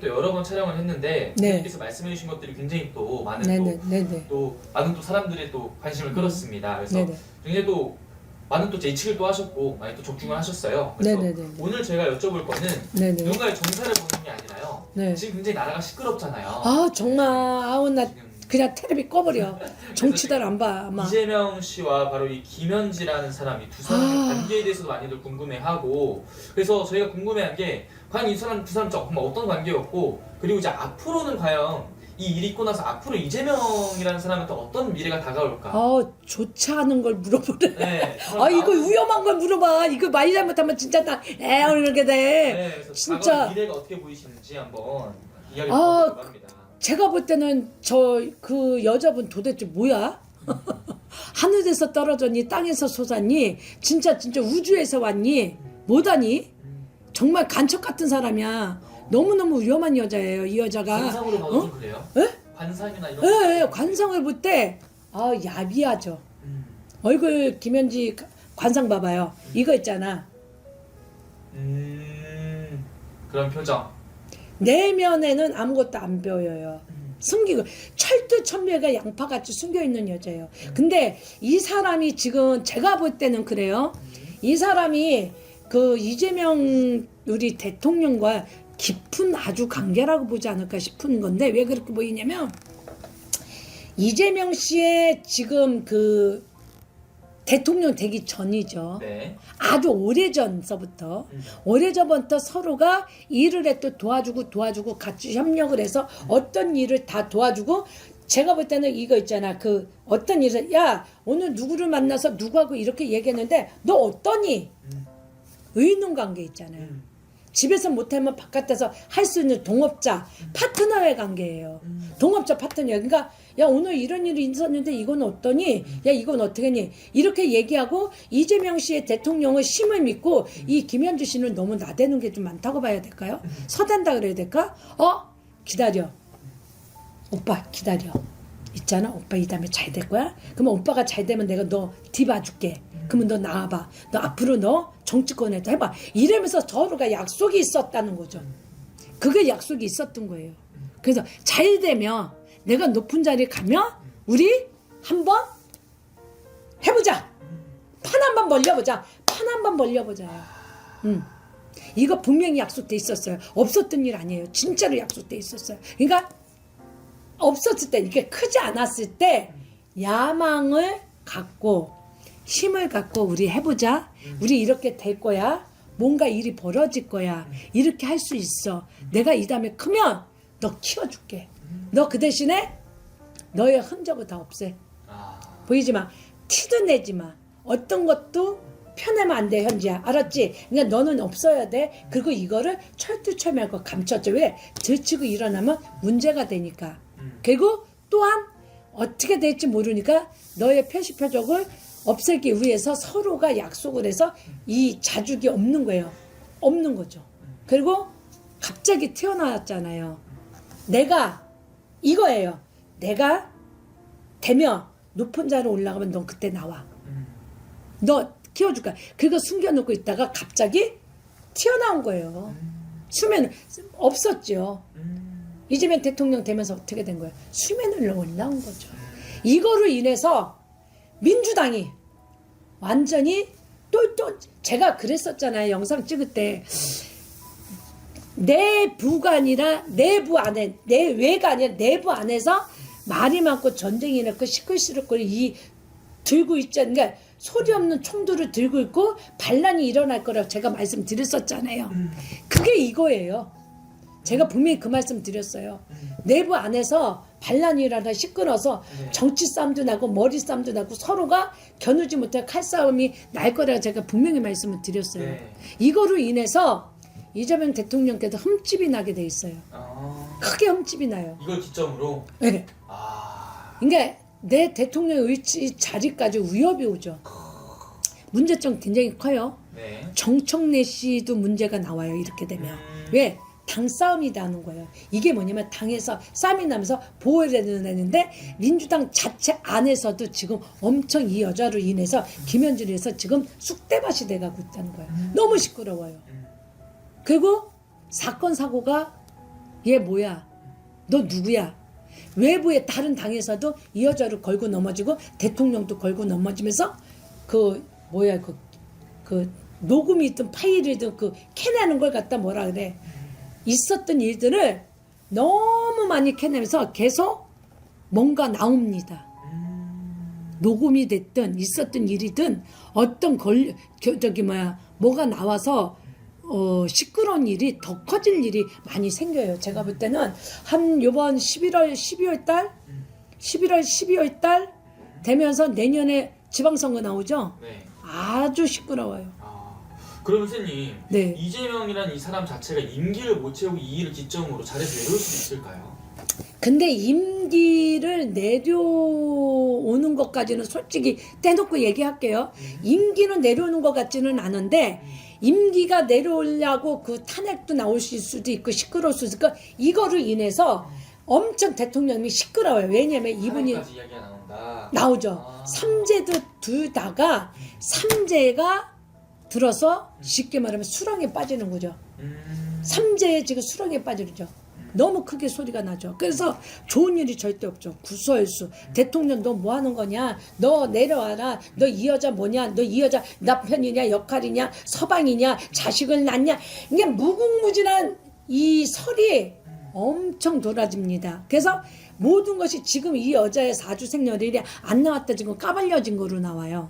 또 여러 번 촬영을 했는데 네. 선생님께서 말씀해주신 것들이 굉장히 또 많은 네네. 또 많은 또 사람들의 또 관심을 끌었습니다. 그래서 네네. 굉장히 또 많은 또 예측을 또 하셨고 많이 또 적중을 하셨어요. 그래서 네네네. 오늘 제가 여쭤볼 거는 네네. 누군가의 정사를 보는 게 아니라요. 네. 지금 굉장히 나라가 시끄럽잖아요. 아 정말 아우 나 지금 그냥 텔레비 꺼버려. 정치들 안 봐. 아마. 이재명 씨와 바로 이 김현지라는 사람이 두 사람의 관계에 대해서도 많이들 궁금해하고 그래서 저희가 궁금해한 게 과연 이 사람 두 사람 정말 어떤 관계였고 그리고 이제 앞으로는 과연 이 일이 있고 나서 앞으로 이재명이라는 사람한테 어떤 미래가 다가올까? 좋지 않은 걸 물어보래. 네, 이거 위험한 걸 물어봐. 이거 많이 잘못하면 진짜 나 이렇게 돼. 네, 그래서 진짜. 다가올 미래가 어떻게 보이시는지 한번 이야기 해보려고 합니다. 제가 볼 때는 그 여자분 도대체 뭐야? 하늘에서 떨어졌니? 땅에서 솟았니? 진짜 우주에서 왔니? 뭐다니? 정말 간첩 같은 사람이야. 너무너무 위험한 여자예요. 이 여자가. 관상으로 봐도 좀 그래요? 에? 관상이나 이런 네, 관상을 볼 때 야비하죠. 얼굴 김현지 관상 봐봐요. 이거 있잖아. 그런 표정. 내면에는 아무것도 안 보여요. 숨기고 철두철미가 양파같이 숨겨있는 여자예요. 근데 이 사람이 지금 제가 볼 때는 그래요. 이 사람이 그 이재명 우리 대통령과 깊은 아주 관계라고 보지 않을까 싶은 건데 왜 그렇게 보이냐면 이재명 씨의 지금 그 대통령 되기 전이죠. 네. 아주 오래전서부터 오래전부터 서로가 일을 해 또 도와주고 같이 협력을 해서 어떤 일을 다 도와주고 제가 볼 때는 이거 있잖아. 그 어떤 일을 야 오늘 누구를 만나서 누구하고 이렇게 얘기했는데 너 어떠니? 의논 관계 있잖아요. 집에서 못하면 바깥에서 할 수 있는 동업자, 파트너의 관계예요. 동업자 파트너. 그러니까 야 오늘 이런 일이 있었는데 이건 어떠니? 야 이건 어떻게 하니? 이렇게 얘기하고 이재명 씨의 대통령의 힘을 믿고 이 김현주 씨는 너무 나대는 게 좀 많다고 봐야 될까요? 서댄다 그래야 될까? 기다려. 오빠 기다려. 있잖아. 오빠 이 다음에 잘 될 거야? 그러면 오빠가 잘 되면 내가 너 뒤봐줄게. 그러면 너 나와봐. 너 앞으로 너 정치권에도 해봐. 이러면서 서로가 약속이 있었다는 거죠. 그게 약속이 있었던 거예요. 그래서 잘 되면 내가 높은 자리에 가면 우리 한번 해보자. 판 한번 벌려보자. 판 한번 벌려보자. 이거 분명히 약속돼 있었어요. 없었던 일 아니에요. 진짜로 약속돼 있었어요. 그러니까 없었을 때 이렇게 크지 않았을 때 야망을 갖고 힘을 갖고 우리 해보자. 우리 이렇게 될 거야. 뭔가 일이 벌어질 거야. 이렇게 할 수 있어. 내가 이 다음에 크면 너 키워줄게. 너 그 대신에 너의 흔적을 다 없애. 보이지 마. 티도 내지 마. 어떤 것도 펴내면 안 돼, 현지야. 알았지? 그러니까 너는 없어야 돼. 그리고 이거를 철두철미하고 감췄죠. 왜? 들치고 일어나면 문제가 되니까. 그리고 또한 어떻게 될지 모르니까 너의 표시표적을 없애기 위해서 서로가 약속을 해서 이 자죽이 없는 거예요. 없는 거죠. 그리고 갑자기 튀어나왔잖아요. 내가 이거예요. 내가 되면 높은 자로 올라가면 넌 그때 나와. 너 키워줄 거야. 그거 숨겨놓고 있다가 갑자기 튀어나온 거예요. 수면 없었죠. 이재명 대통령 되면서 어떻게 된 거예요? 수면으로 올라온 거죠. 이거로 인해서 민주당이 완전히 또 제가 그랬었잖아요. 영상 찍을 때 내부가 아니라 내부 안에 내외가 아니라 내부 안에서 말이 많고 전쟁이 났고 시끌시끌거리고 이 들고 있잖아요. 그러니까 소리 없는 총들을 들고 있고 반란이 일어날 거라고 제가 말씀드렸었잖아요. 그게 이거예요. 제가 분명히 그 말씀 드렸어요. 내부 안에서 반란이 일어나 시끄러워서 정치 싸움도 나고 머리 싸움도 나고 서로가 겨누지 못할 칼싸움이 날 거라고 제가 분명히 말씀을 드렸어요. 네. 이거로 인해서 이재명 대통령께도 흠집이 나게 돼 있어요. 크게 흠집이 나요. 이걸 기점으로. 네. 그러니까 내 대통령 의치 자리까지 위협이 오죠. 문제점 굉장히 커요. 네. 정청래 씨도 문제가 나와요. 이렇게 되면. 왜? 당 싸움이 나는 거예요. 이게 뭐냐면 당에서 싸움이 나면서 보호를 내는데 민주당 자체 안에서도 지금 엄청 이 여자로 인해서 김현준에 서 지금 쑥대밭이 돼가고 있다는 거예요. 너무 시끄러워요. 그리고 사건 사고가 얘 뭐야? 너 누구야? 외부의 다른 당에서도 이 여자를 걸고 넘어지고 대통령도 걸고 넘어지면서 그 뭐야 그 녹음이 있든 파일이든 그 캐내는 걸 갖다 뭐라 그래. 있었던 일들을 너무 많이 캐내면서 계속 뭔가 나옵니다. 녹음이 됐든 있었던 일이든 어떤 뭐가 나와서 시끄러운 일이 더 커질 일이 많이 생겨요. 제가 볼 때는 한 요번 11월 12월 달 되면서 내년에 지방선거 나오죠. 네. 아주 시끄러워요. 그러면 선생님, 네. 이재명이라는 이 사람 자체가 임기를 못 채우고 이 일을 기점으로 자리에서 내려올 수도 있을까요? 근데 임기를 내려오는 것까지는 솔직히 떼놓고 얘기할게요. 임기는 내려오는 것 같지는 않은데 임기가 내려오려고 그 탄핵도 나올 수도 있고 시끄러울 수도 있고 이거로 인해서 엄청 대통령이 시끄러워요. 왜냐면 이분이 탄핵까지 이야기가 나온다. 나오죠. 삼재도 둘 다가 삼재가 들어서 쉽게 말하면 수렁에 빠지는 거죠. 삼재에 지금 수렁에 빠지죠. 너무 크게 소리가 나죠. 그래서 좋은 일이 절대 없죠. 구설수. 대통령 너 뭐 하는 거냐? 너 내려와라. 너 이 여자 뭐냐? 너 이 여자 남편이냐? 역할이냐? 서방이냐? 자식을 낳냐? 이게 무궁무진한 이 설이 엄청 돌아집니다. 그래서 모든 것이 지금 이 여자의 사주 생년일이 안 나왔다 지금 까발려진 거로 나와요.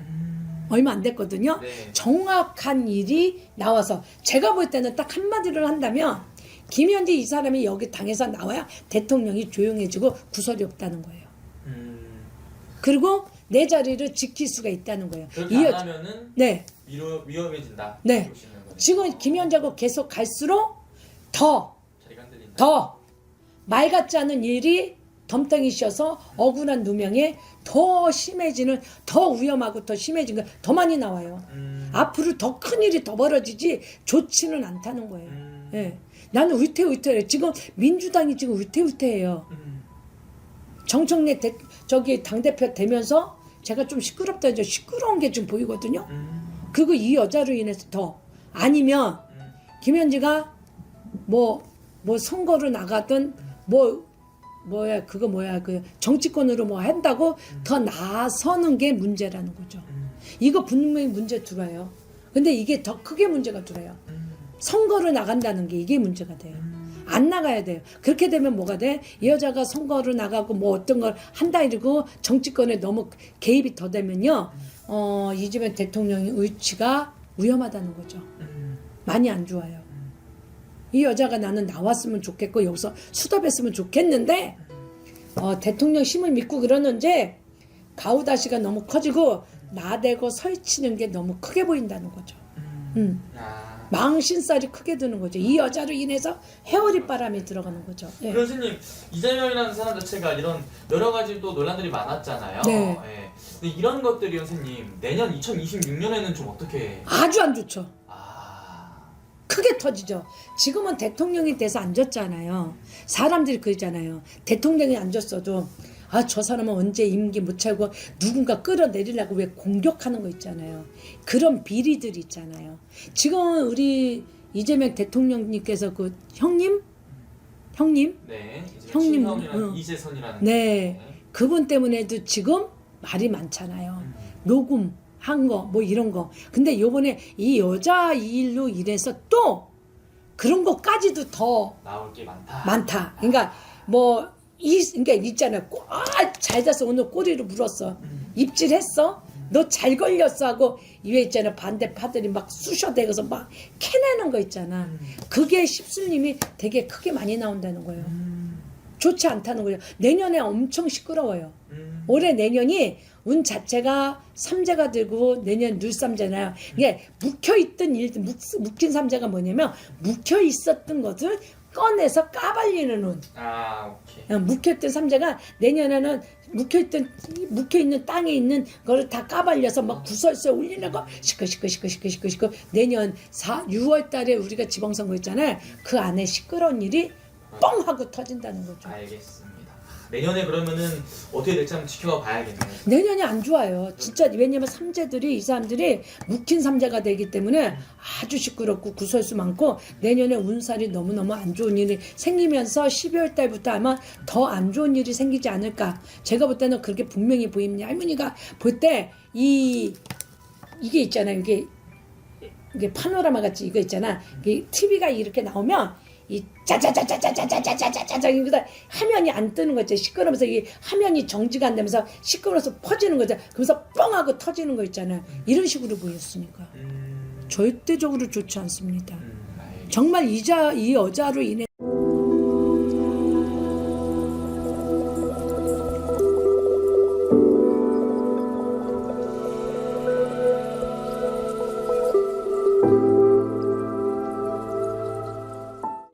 얼마 안 됐거든요. 네. 정확한 일이 나와서 제가 볼 때는 딱 한마디를 한다면 김현지 이 사람이 여기 당에서 나와야 대통령이 조용해지고 구설이 없다는 거예요. 그리고 내 자리를 지킬 수가 있다는 거예요. 그렇게 안 하면은 네. 위험해진다. 네. 지금 김현자고 계속 갈수록 자리가 흔들린다. 더 말 같지 않은 일이 덤덩이 씌어서 억울한 누명에 더 심해지는 더 위험하고 더 심해진 거 더 많이 나와요. 앞으로 더 큰 일이 더 벌어지지 좋지는 않다는 거예요. 예. 나는 위태위태해요. 지금 민주당이 지금 위태위태해요. 정청래 당대표 되면서 제가 좀 시끄럽다 이제 시끄러운 게 좀 보이거든요. 그리고 이 여자로 인해서 더 아니면 김현지가 뭐 선거로 나가든 그 정치권으로 뭐 한다고 더 나서는 게 문제라는 거죠. 이거 분명히 문제 들어요. 근데 이게 더 크게 문제가 들어요. 선거로 나간다는 게 이게 문제가 돼요. 안 나가야 돼요. 그렇게 되면 뭐가 돼? 이 여자가 선거로 나가고 뭐 어떤 걸 한다 이러고 정치권에 너무 개입이 더 되면요. 이재명 대통령의 위치가 위험하다는 거죠. 많이 안 좋아요. 이 여자가 나는 나왔으면 좋겠고 여기서 수답했으면 좋겠는데 대통령 힘을 믿고 그러는지 가우다시가 너무 커지고 나대고 설치는 게 너무 크게 보인다는 거죠. 망신살이 크게 드는 거죠. 이 여자로 인해서 헤어리 바람이 들어가는 거죠. 예. 교수님, 이재명이라는 사람 자체가 이런 여러 가지 또 논란들이 많았잖아요. 네. 예. 근데 이런 것들이 선생님 내년 2026년에는 좀 어떻게? 아주 안 좋죠. 크게 터지죠. 지금은 대통령이 돼서 앉았잖아요. 사람들이 그러잖아요. 대통령이 앉았어도 저 사람은 언제 임기 못 차고 누군가 끌어내리려고 왜 공격하는 거 있잖아요. 그런 비리들이 있잖아요. 지금 우리 이재명 대통령님께서 그 형님? 네. 형님, 이재선이라는. 네. 그분 때문에도 지금 말이 많잖아요. 녹음한 거, 뭐 이런 거. 근데 요번에 이 여자 일로 인해서 또 그런 것까지도 더 나올 게 많다. 그러니까 그러니까 있잖아요. 잘 잤어. 오늘 꼬리를 물었어. 입질했어. 너 잘 걸렸어 하고 이외 있잖아. 반대파들이 막 쑤셔대고서 막 캐내는 거 있잖아. 그게 십술님이 되게 크게 많이 나온다는 거예요. 좋지 않다는 거예요. 내년에 엄청 시끄러워요. 올해 내년이 운 자체가 삼재가 들고 내년 눌삼재나요. 이게 묵혀있던 일들, 묵힌 삼재가 뭐냐면 묵혀있었던 것을 꺼내서 까발리는 운. 오케이. 묵혀있던 삼재가 내년에는 묵혀있는 땅에 있는 거를 다 까발려서 막 구설수에 올리는 거 시끄 내년 6월 달에 우리가 지방선거 있잖아요. 그 안에 시끄러운 일이 뻥 하고 터진다는 거죠. 알겠습니다. 내년에 그러면은 어떻게 될지 한번 지켜봐 봐야겠네요. 내년이 안 좋아요. 진짜 왜냐면 삼재들이 이 사람들이 묵힌 삼재가 되기 때문에 아주 시끄럽고 구설수 많고 내년에 운살이 너무너무 안 좋은 일이 생기면서 12월 달부터 아마 더 안 좋은 일이 생기지 않을까. 제가 볼 때는 그렇게 분명히 보입니다. 할머니가 볼 때 이게 있잖아요. 이게 파노라마 같이 이거 있잖아. 이게 TV가 이렇게 나오면 이 짜자자자자자자자자자자 이거다 화면이 안 뜨는 거죠. 시끄러면서 이 화면이 정지가 안 되면서 시끄러워서 퍼지는 거죠. 그러면서 뻥 하고 터지는 거 있잖아요. 이런 식으로 보였으니까 절대적으로 좋지 않습니다. 정말 이 여자로 인해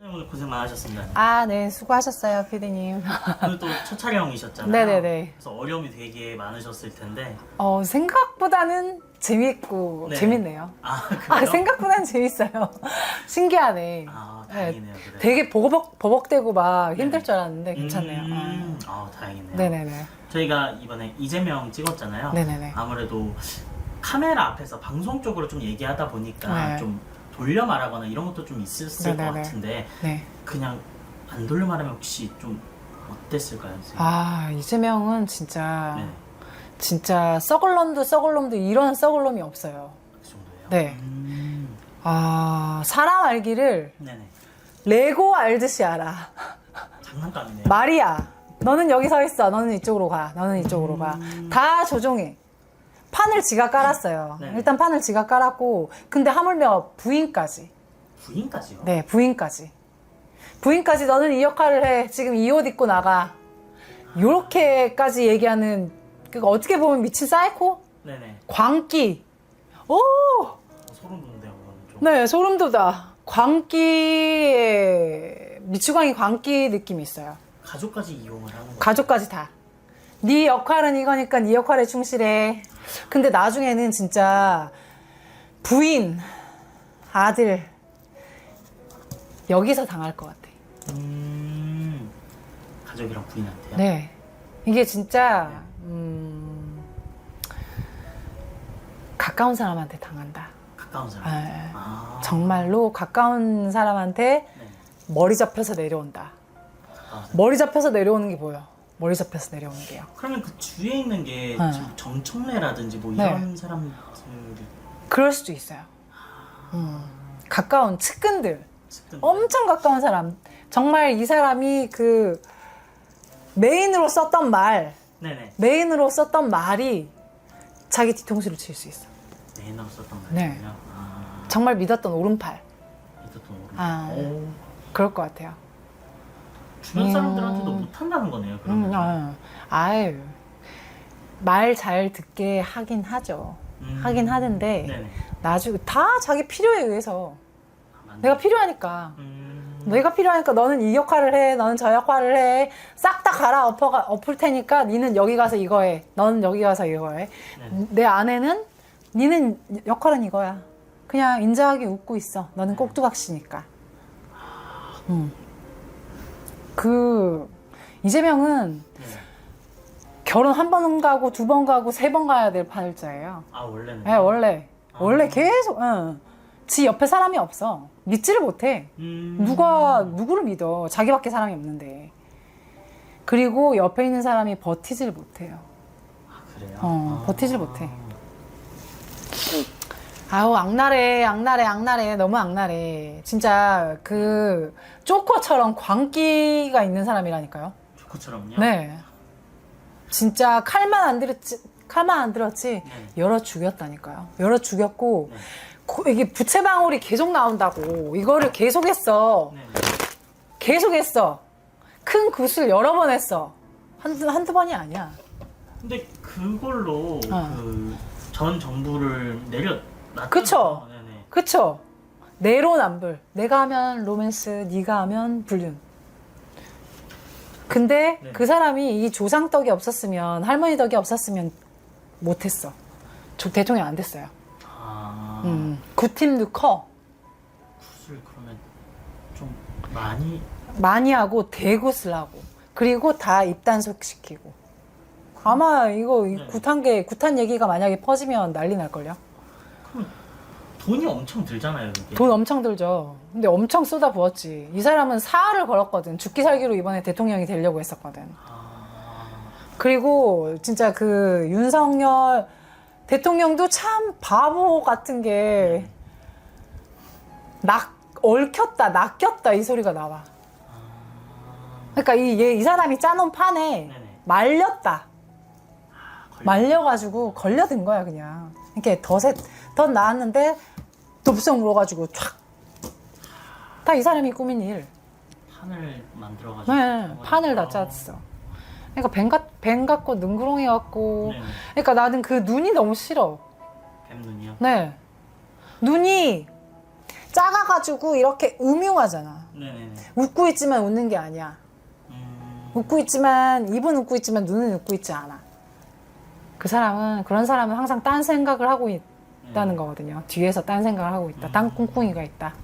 오늘 고생 많으셨습니다. 아, 네, 수고하셨어요, 피디님. 오늘 또 첫 촬영이셨잖아요. 네네네. 그래서 어려움이 되게 많으셨을 텐데. 생각보다는 재밌고 네. 재밌네요. 아, 그래요? 아, 생각보다는 재밌어요. 신기하네. 아, 다행이네요. 그래. 되게 버벅대고 막 힘들 줄 알았는데 괜찮네요. 다행이네요. 네네네. 저희가 이번에 이재명 찍었잖아요. 네네네. 아무래도 카메라 앞에서 방송 쪽으로 좀 얘기하다 보니까 네. 좀 돌려 말하거나 이런 것도 좀 있었을 네네네. 것 같은데 네. 그냥 안 돌려 말하면 혹시 좀 어땠을까요? 선생님? 아, 이재명은 진짜, 네. 진짜 썩을 놈도 이런 썩을 놈이 없어요. 그 정도예요? 네. 아, 사람 알기를 네네. 레고 알듯이 알아. 장난감이네요. 말이야. 너는 여기 서 있어. 너는 이쪽으로 가. 너는 이쪽으로 가. 다 조종해. 판을 지가 깔았어요. 네. 일단 판을 지가 깔았고, 근데 하물며 부인까지. 부인까지요? 네, 부인까지. 부인까지 너는 이 역할을 해. 지금 이 옷 입고 나가. 요렇게까지 얘기하는, 그러니까 어떻게 보면 미친 사이코? 네네. 광기. 오! 소름 돋는데요, 그거는 좀. 네, 소름 돋아. 광기에, 미추광이 광기 느낌이 있어요. 가족까지 이용을 하는 거예요. 가족까지 다. 네 역할은 이거니까 네 역할에 충실해. 근데 나중에는 진짜 부인, 아들 여기서 당할 것 같아. 가족이랑 부인한테요? 네. 이게 진짜 가까운 사람한테 당한다. 가까운 사람. 네. 아, 정말로 가까운 사람한테 네. 머리 잡혀서 내려온다. 가까운 사람. 머리 잡혀서 내려오는 게 보여. 머리 잡혀서 내려오는 게요. 그러면 그 주위에 있는 게 네. 정청래라든지 뭐 네. 이런 사람들이 그럴 수도 있어요. 가까운 측근들. 측근. 엄청 가까운 사람. 정말 이 사람이 그 메인으로 썼던 네네. 말이 자기 뒤통수를 칠 수 있어. 내인으로 썼던 네. 말이군요. 아, 정말 믿었던 오른팔. 믿었던 오른. 아. 오, 그럴 것 같아요. 주변 사람들한테도 못한다는 거네요. 그러면. 아유. 말 잘 듣게 하긴 하죠. 하긴 하는데 네네. 나중에 다 자기 필요에 의해서 아, 맞네. 내가 필요하니까 너희가 필요하니까 너는 이 역할을 해, 너는 저 역할을 해, 싹 다 갈아 엎을 테니까 니는 여기 가서 이거 해, 너는 여기 가서 이거 해. 네네. 내 아내는 니는 역할은 이거야. 그냥 인자하게 웃고 있어. 너는 꼭두각시니까. 이재명은 네. 결혼 한 번 가고 두 번 가고 세 번 가야 될 팔자예요. 아, 원래는. 네, 원래 계속, 지 옆에 사람이 없어. 믿지를 못해. 누구를 믿어? 자기밖에 사람이 없는데. 그리고 옆에 있는 사람이 버티질 못해요. 아, 그래요? 버티질 못해. 아우, 악랄해. 너무 악랄해. 진짜 그 조커처럼 광기가 있는 사람이라니까요. 조커처럼요? 네. 진짜 칼만 안 들었지 네. 열어 죽였다니까요. 열어 죽였고 네. 이게 부채방울이 계속 나온다고. 이거를 계속했어. 네. 계속했어. 큰 굿을 여러 번 했어. 한두 번이 아니야. 근데 그걸로 그 전 정부를 내려놨던 그쵸? 네네. 그쵸? 내로남불. 내가 하면 로맨스, 네가 하면 불륜. 근데 네. 그 사람이 이 조상 덕이 없었으면, 할머니 덕이 없었으면 못했어. 대통령 안 됐어요. 아, 굿팀도 커. 굿을 그러면 좀 많이 많이 하고 대굿을 하고 그리고 다 입단속시키고. 아마 이거 네. 구탄 얘기가 만약에 퍼지면 난리 날걸요? 그럼 돈이 엄청 들잖아요, 이게. 돈 엄청 들죠. 근데 엄청 쏟아 부었지. 이 사람은 사활을 걸었거든. 죽기 살기로 이번에 대통령이 되려고 했었거든. 그리고 진짜 그 윤석열 대통령도 참 바보 같은 게 낚였다 이 소리가 나와. 그러니까 이 사람이 짜놓은 판에 네네. 말렸다. 말려가지고 걸려든 거야 그냥. 이렇게 더 나왔는데 dob성 물어가지고 촥. 다 이 사람이 꾸민 일. 판을 만들어가지고. 네, 판을 다 짰어. 그러니까 뱀 같고 능구렁이 같고. 네네. 그러니까 나는 그 눈이 너무 싫어. 뱀 눈이요? 네. 눈이 작아가지고 이렇게 음흉하잖아. 네네네. 웃고 있지만 웃는 게 아니야. 웃고 있지만 입은 웃고 있지만 눈은 웃고 있지 않아. 그런 사람은 항상 딴 생각을 하고 있다는 거거든요. 뒤에서 딴 생각을 하고 있다. 딴 꿍꿍이가 있다.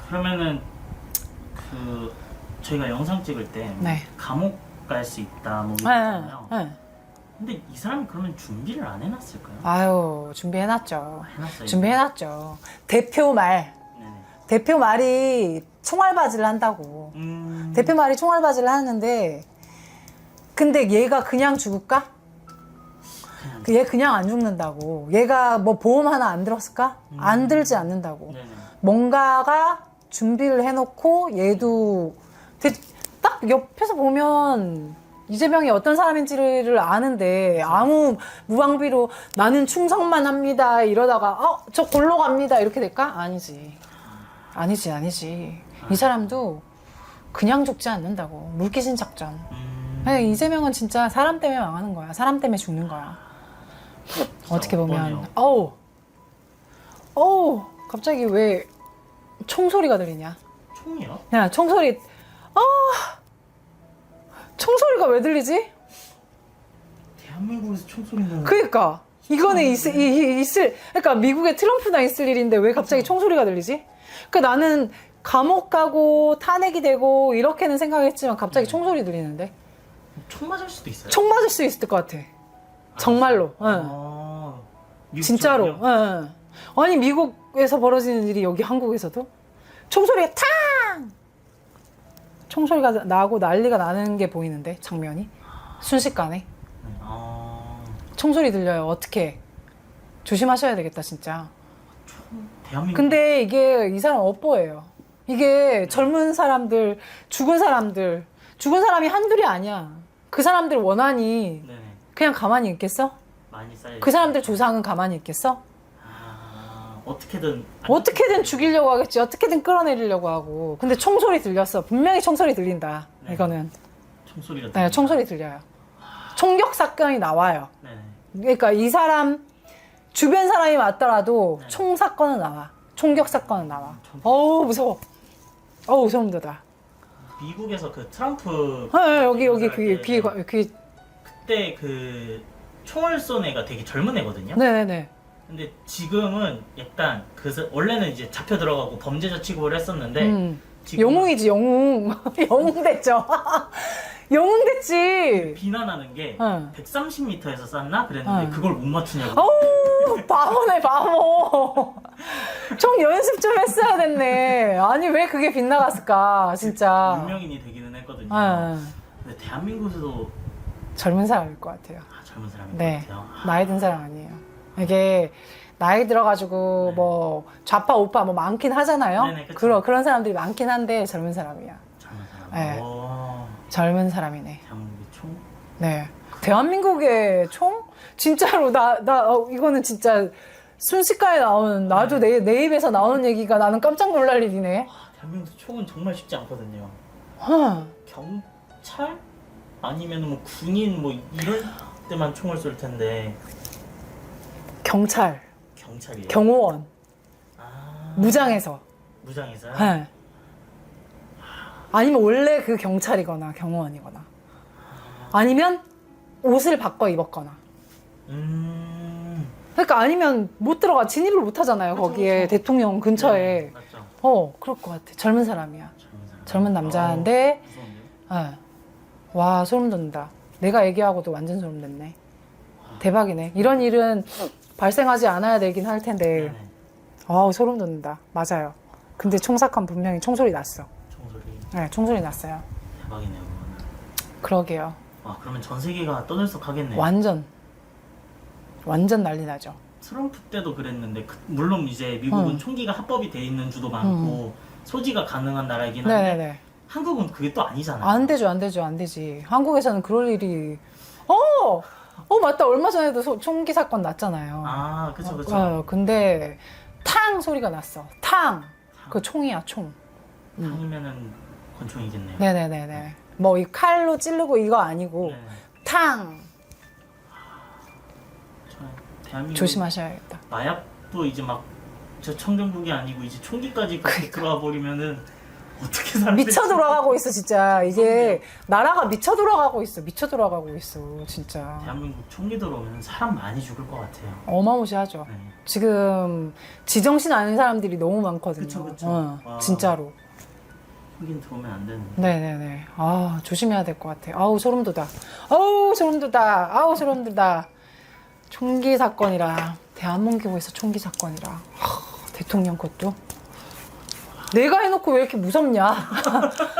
그러면은 그 저희가 영상 찍을 때 네. 감옥 갈 수 있다 뭐 네, 이랬잖아요. 네. 근데 이 사람이 그러면 준비를 안 해놨을까요? 아유 준비해놨죠. 해놨어요. 준비해놨죠. 대표 네네. 말이 총알바지를 한다고. 대표 말이 총알바지를 하는데 근데 얘가 그냥 죽을까? 얘 그냥 안 죽는다고. 얘가 뭐 보험 하나 안 들었을까? 안 들지 않는다고. 네네. 뭔가가 준비를 해놓고 얘도 딱 옆에서 보면 이재명이 어떤 사람인지를 아는데 아무 무방비로 나는 충성만 합니다 이러다가 저 골로 갑니다 이렇게 될까? 아니지. 이 사람도 그냥 죽지 않는다고. 물귀신 작전. 이재명은 진짜 사람 때문에 망하는 거야. 사람 때문에 죽는 거야. 어떻게 보면 어우 갑자기 왜 총소리가 들리냐? 총이요? 야 총소리 총소리가 왜 들리지? 대한민국에서 총소리는 그러니까 이거는 그러니까 미국에 트럼프나 있을 일인데 왜 갑자기 총소리가 들리지? 그러니까 나는 감옥 가고 탄핵이 되고 이렇게는 생각했지만 갑자기 총소리 들리는데 총 맞을 수도 있어요. 총 맞을 수 있을 것 같아. 정말로. 미국 진짜로. 쪽이요? 예. 아니 미국에서 벌어지는 일이 여기 한국에서도 총소리가 탕! 총소리가 나고 난리가 나는 게 보이는데 장면이 순식간에 총소리 들려요. 어떻게 조심하셔야 되겠다 진짜. 대한민국. 근데 이게 이 사람 업보예요. 이게 젊은 사람들, 죽은 사람이 한둘이 아니야. 그 사람들 원한이 네네. 그냥 가만히 있겠어? 많이 쌓여. 그 사람들 조상은 가만히 있겠어? 어떻게든 죽이려고 하겠지. 어떻게든 끌어내리려고 하고. 근데 총소리 들렸어. 분명히 총소리 들린다. 네. 이거는. 총소리가. 네, 총소리 들려요. 총격 사건이 나와요. 네네. 그러니까 이 사람 주변 사람이 맞더라도 네. 총 사건은 나와. 총격 사건은 나와. 어우 무서워. 어우 소름 돋아. 미국에서 그 트럼프. 여기 귀. 그때 그 총을 쏜 애가 되게 젊은 애거든요. 네네네. 근데 지금은 약간 원래는 이제 잡혀 들어가고 범죄자 취급을 했었는데 지금은 영웅이지 영웅. 영웅 됐죠. 영웅 됐지. 비난하는 게 응. 130m에서 쐈나 그랬는데 응. 그걸 못 맞추냐고. 어우 바보네 바보. 총 연습 좀 했어야 됐네. 아니 왜 그게 빗나갔을까 진짜. 유명인이 되기는 했거든요. 응. 근데 대한민국에서도 젊은 사람일 것 같아요. 젊은 사람인 네. 것 같아요. 나이 든 사람 아니에요. 이게 나이 들어가지고 네. 뭐 좌파 우파 뭐 많긴 하잖아요. 네네, 그쵸. 그런 사람들이 많긴 한데 젊은 사람이야. 젊은 사람. 네. 오, 젊은 사람이네. 대한민국의 총. 네. 대한민국의 총? 진짜로 이거는 진짜 순식간에 나오는 나도 내 입에서 나오는 얘기가 나는 깜짝 놀랄 일이네. 대한민국 총은 정말 쉽지 않거든요. huh. 경찰 아니면 뭐 군인 뭐 이럴 때만 총을 쏠 텐데 경찰, 경찰이에요. 경호원, 아, 무장에서. 무장에서요? 네. 아니면 원래 그 경찰이거나 경호원이거나 아니면 옷을 바꿔 입었거나. 그러니까 아니면 못 들어가 진입을 못 하잖아요. 그쵸, 거기에 그쵸. 대통령 근처에. 네, 맞죠. 그럴 것 같아. 젊은 사람이야. 젊은 사람. 젊은 남자인데 무서운데요? 네. 와, 소름 돋는다. 내가 얘기하고도 완전 소름 돋네. 대박이네. 이런 일은 발생하지 않아야 되긴 할 텐데. 네네. 아우, 소름 돋는다. 맞아요. 근데 총사건 분명히 총소리 났어. 총소리 네, 총소리 났어요. 대박이네요. 그거는. 그러게요. 와, 그러면 전 세계가 떠들썩하겠네요. 완전 난리 나죠. 트럼프 때도 그랬는데 물론 이제 미국은 응. 총기가 합법이 돼 있는 주도 많고 소지가 가능한 나라이긴 한데 네네네. 한국은 그게 또 아니잖아요. 안 되죠, 안 되죠, 안 되지. 한국에서는 그럴 일이. 맞다. 얼마 전에도 총기 사건 났잖아요. 아, 그쵸, 그쵸. 근데 탕 소리가 났어. 탕. 그 총이야, 총. 탕이면은 권총이겠네요. 네네네네. 뭐 이 칼로 찌르고 이거 아니고 네. 탕. 대한민국 조심하셔야겠다. 마약도 이제 막 저 청정국이 아니고 이제 총기까지 그렇게 들어와 버리면은 어떻게 살지? 미쳐 돌아가고 있어, 진짜. 이게 나라가 미쳐 돌아가고 있어. 미쳐 돌아가고 있어, 진짜. 대한민국 총기 들어오면 사람 많이 죽을 것 같아요. 어마무시하죠. 네. 지금 지정신 아닌 사람들이 너무 많거든요. 그쵸, 그쵸. 와. 진짜로. 총기는 들어오면 안 되는데. 네네네. 아, 조심해야 될 것 같아. 아우, 소름 돋아. 아우, 소름 돋아. 아우, 소름 돋아. 총기 사건이라. 대한민국에서 총기 사건이라. 대통령 것도. 내가 해놓고 왜 이렇게 무섭냐?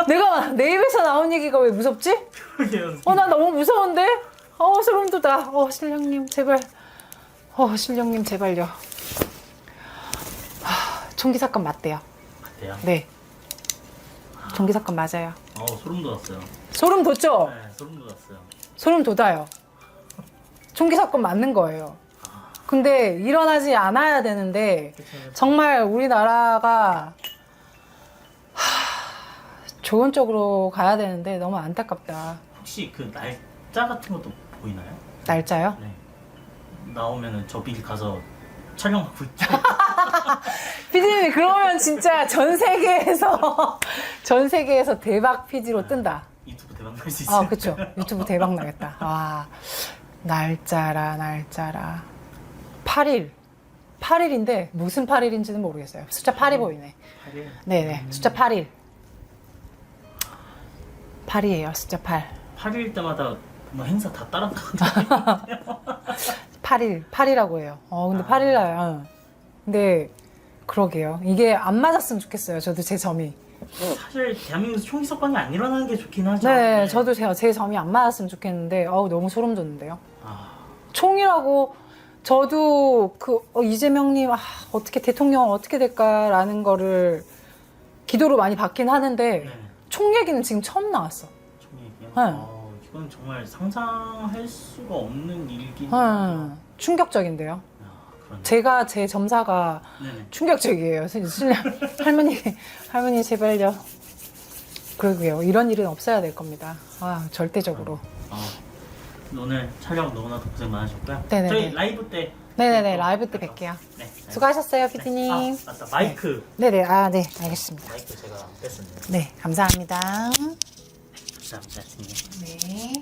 내가 내 입에서 나온 얘기가 왜 무섭지? 그러게요. 나 너무 무서운데? 소름 돋아. 신령님, 제발. 신령님, 제발요. 총기 사건 맞대요. 같아요. 네. 총기 사건 맞아요. 소름 돋았어요. 소름 돋죠? 네, 소름 돋았어요. 소름 돋아요. 총기 사건 맞는 거예요. 근데 일어나지 않아야 되는데 정말 우리나라가 좋은 쪽으로 가야 되는데 너무 안타깝다. 혹시 그 날짜 같은 것도 보이나요? 날짜요? 네. 나오면은 저 미리 가서 촬영하고 있죠. 피디님이 그러면 진짜 전 세계에서 대박 PD로 뜬다. 유튜브 대박 날 수 있어요. 그쵸. 유튜브 대박 나겠다. 날짜라. 8일. 8일인데 무슨 8일인지는 모르겠어요. 숫자 8이 보이네. 8일. 네네. 숫자 8일. 8이에요. 숫자 8. 8일 때마다 뭐 행사 다 따라가거든요. 8이라고 해요. 근데 8일날. 근데 그러게요. 이게 안 맞았으면 좋겠어요. 저도 제 점이. 사실 대한민국에서 총기 사건이 안 일어나는 게 좋긴 하죠. 네, 저도 제 점이 안 맞았으면 좋겠는데 너무 소름 돋는데요. 총이라고 저도 이재명님 어떻게 대통령 어떻게 될까라는 거를 기도로 많이 받긴 하는데 네. 총 얘기는 지금 처음 나왔어. 총 얘기요? 네. 이건 정말 상상할 수가 없는 일이긴 하죠. 충격적인데요. 그러네. 제가 제 점사가 네네. 충격적이에요. 신랑 할머니 제발요. 그러게요. 이런 일은 없어야 될 겁니다. 절대적으로. 오늘 촬영 너무나도 고생 많으셨고요. 네네네. 저희 라이브 때. 네네네. 또 라이브 때 뵐게요. 네. 수고하셨어요, 피디님. 네. 맞다. 마이크. 네네. 네. 알겠습니다. 마이크 제가 뺐었네요. 네. 감사합니다. 감사합니다. 네.